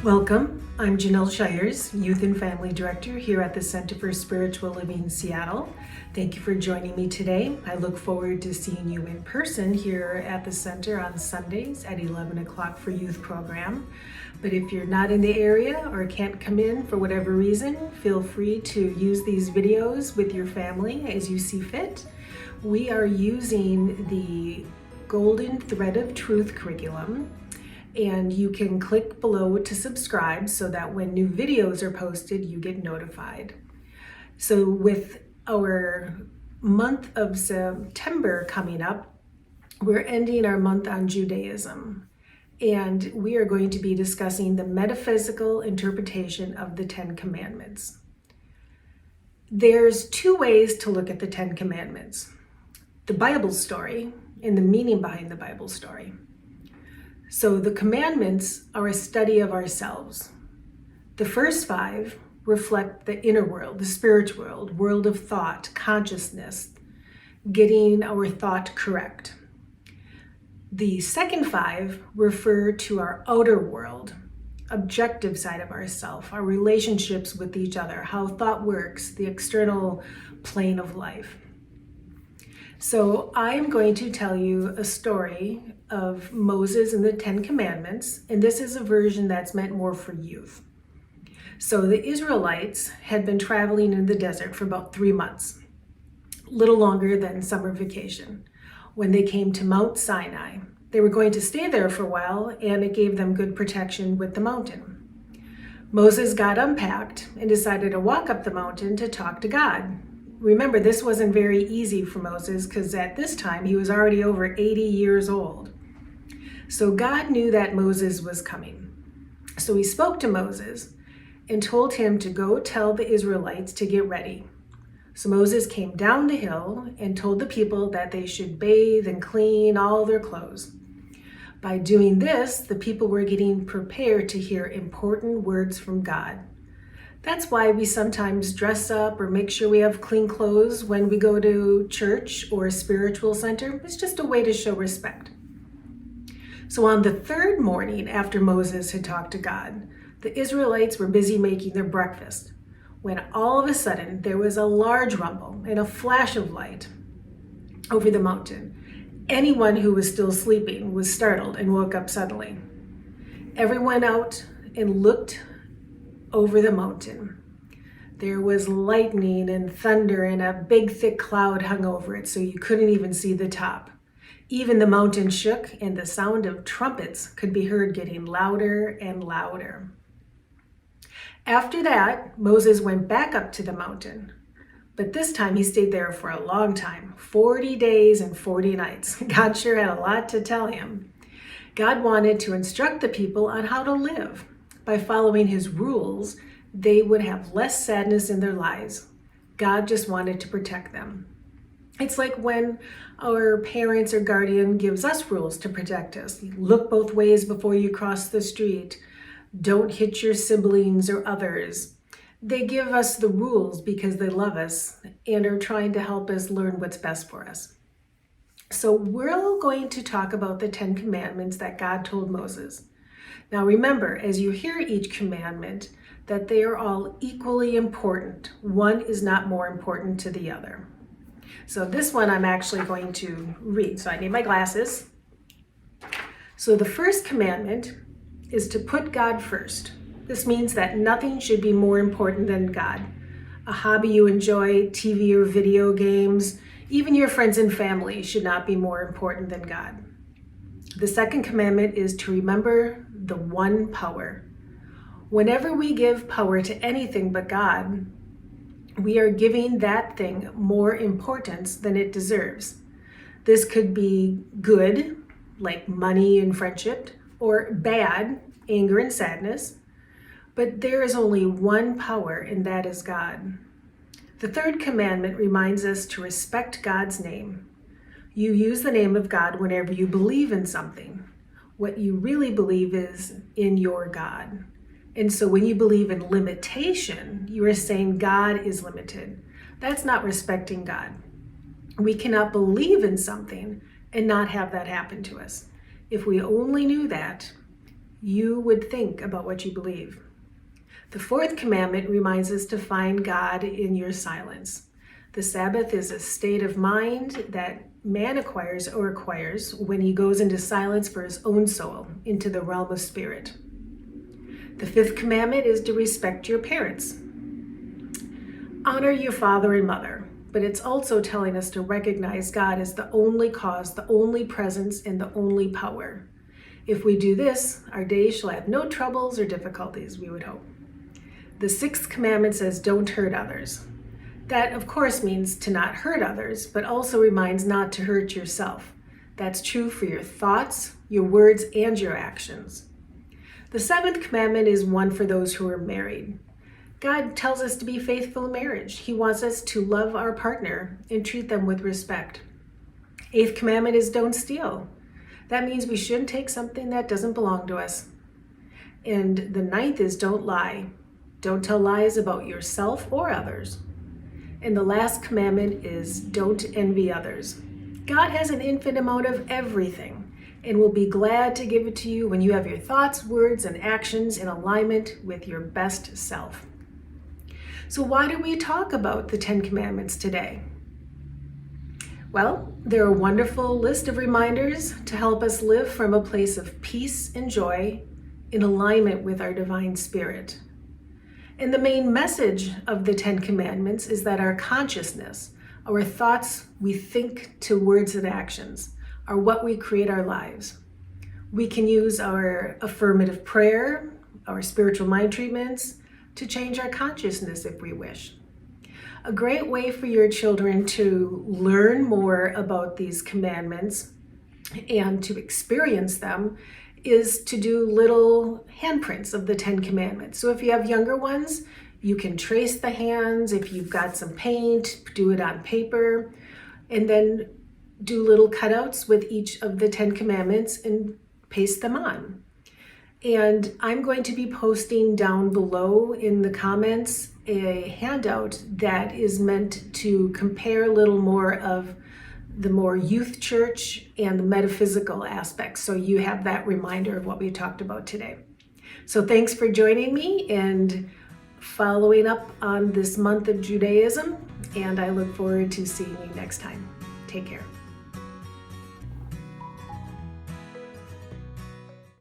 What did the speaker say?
Welcome. I'm Janelle Shires, Youth and Family Director here at the Center for Spiritual Living Seattle. Thank you for joining me today. I look forward to seeing you in person here at the center on Sundays at 11 o'clock for youth program. But if you're not in the area or can't come in for whatever reason, feel free to use these videos with your family as you see fit. We are using the Golden Thread of Truth curriculum, and you can click below to subscribe so that when new videos are posted, you get notified. So with our month of September coming up, we're ending our month on Judaism, and we are going to be discussing the metaphysical interpretation of the Ten Commandments. There's two ways to look at the Ten Commandments: the Bible story and the meaning behind the Bible story. So the commandments are a study of ourselves. The first five reflect the inner world, the spiritual world, world of thought, consciousness, getting our thought correct. The second five refer to our outer world, objective side of ourself, our relationships with each other, how thought works, the external plane of life. So I am going to tell you a story of Moses and the Ten Commandments, and this is a version that's meant more for youth. So the Israelites had been traveling in the desert for about 3 months, a little longer than summer vacation, when they came to Mount Sinai. They were going to stay there for a while, and it gave them good protection with the mountain. Moses got unpacked and decided to walk up the mountain to talk to God. Remember, this wasn't very easy for Moses because at this time he was already over 80 years old. So God knew that Moses was coming. So he spoke to Moses and told him to go tell the Israelites to get ready. So Moses came down the hill and told the people that they should bathe and clean all their clothes. By doing this, the people were getting prepared to hear important words from God. That's why we sometimes dress up or make sure we have clean clothes when we go to church or a spiritual center. It's just a way to show respect. So on the third morning after Moses had talked to God, the Israelites were busy making their breakfast, when all of a sudden there was a large rumble and a flash of light over the mountain. Anyone who was still sleeping was startled and woke up suddenly. Everyone went out and looked over the mountain. There was lightning and thunder, and a big thick cloud hung over it, so you couldn't even see the top. Even the mountain shook, and the sound of trumpets could be heard getting louder and louder. After that, Moses went back up to the mountain, but this time he stayed there for a long time, 40 days and 40 nights. God sure had a lot to tell him. God wanted to instruct the people on how to live. By following his rules, they would have less sadness in their lives. God just wanted to protect them. It's like when our parents or guardian gives us rules to protect us. Look both ways before you cross the street. Don't hit your siblings or others. They give us the rules because they love us and are trying to help us learn what's best for us. So we're going to talk about the 10 commandments that God told Moses. Now remember, as you hear each commandment, that they are all equally important. One is not more important to the other. So this one I'm actually going to read. So I need my glasses. So the first commandment is to put God first. This means that nothing should be more important than God. A hobby you enjoy, TV or video games, even your friends and family should not be more important than God. The second commandment is to remember the one power. Whenever we give power to anything but God, we are giving that thing more importance than it deserves. This could be good, like money and friendship, or bad, anger and sadness. But there is only one power, and that is God. The third commandment reminds us to respect God's name. You use the name of God whenever you believe in something. What you really believe is in your God. And so when you believe in limitation, you are saying God is limited. That's not respecting God. We cannot believe in something and not have that happen to us. If we only knew that, you would think about what you believe. The fourth commandment reminds us to find God in your silence. The Sabbath is a state of mind that man acquires when he goes into silence for his own soul, into the realm of spirit. The fifth commandment is to respect your parents. Honor your father and mother, but it's also telling us to recognize God as the only cause, the only presence, and the only power. If we do this, our days shall have no troubles or difficulties, we would hope. The sixth commandment says, don't hurt others. That, of course, means to not hurt others, but also reminds not to hurt yourself. That's true for your thoughts, your words, and your actions. The seventh commandment is one for those who are married. God tells us to be faithful in marriage. He wants us to love our partner and treat them with respect. Eighth commandment is don't steal. That means we shouldn't take something that doesn't belong to us. And the ninth is don't lie. Don't tell lies about yourself or others. And the last commandment is don't envy others. God has an infinite amount of everything and will be glad to give it to you when you have your thoughts, words, and actions in alignment with your best self. So why do we talk about the 10 Commandments today? Well, they're a wonderful list of reminders to help us live from a place of peace and joy in alignment with our divine spirit. And the main message of the 10 Commandments is that our consciousness, our thoughts we think to words and actions, are what we create our lives. We can use our affirmative prayer, our spiritual mind treatments, to change our consciousness if we wish. A great way for your children to learn more about these commandments and to experience them is to do little handprints of the 10 Commandments. So if you have younger ones, you can trace the hands. If you've got some paint, do it on paper, and then do little cutouts with each of the 10 Commandments and paste them on. And I'm going to be posting down below in the comments a handout that is meant to compare a little more of the more youth church and the metaphysical aspects, so you have that reminder of what we talked about today. So thanks for joining me and following up on this month of Judaism, and I look forward to seeing you next time. Take care.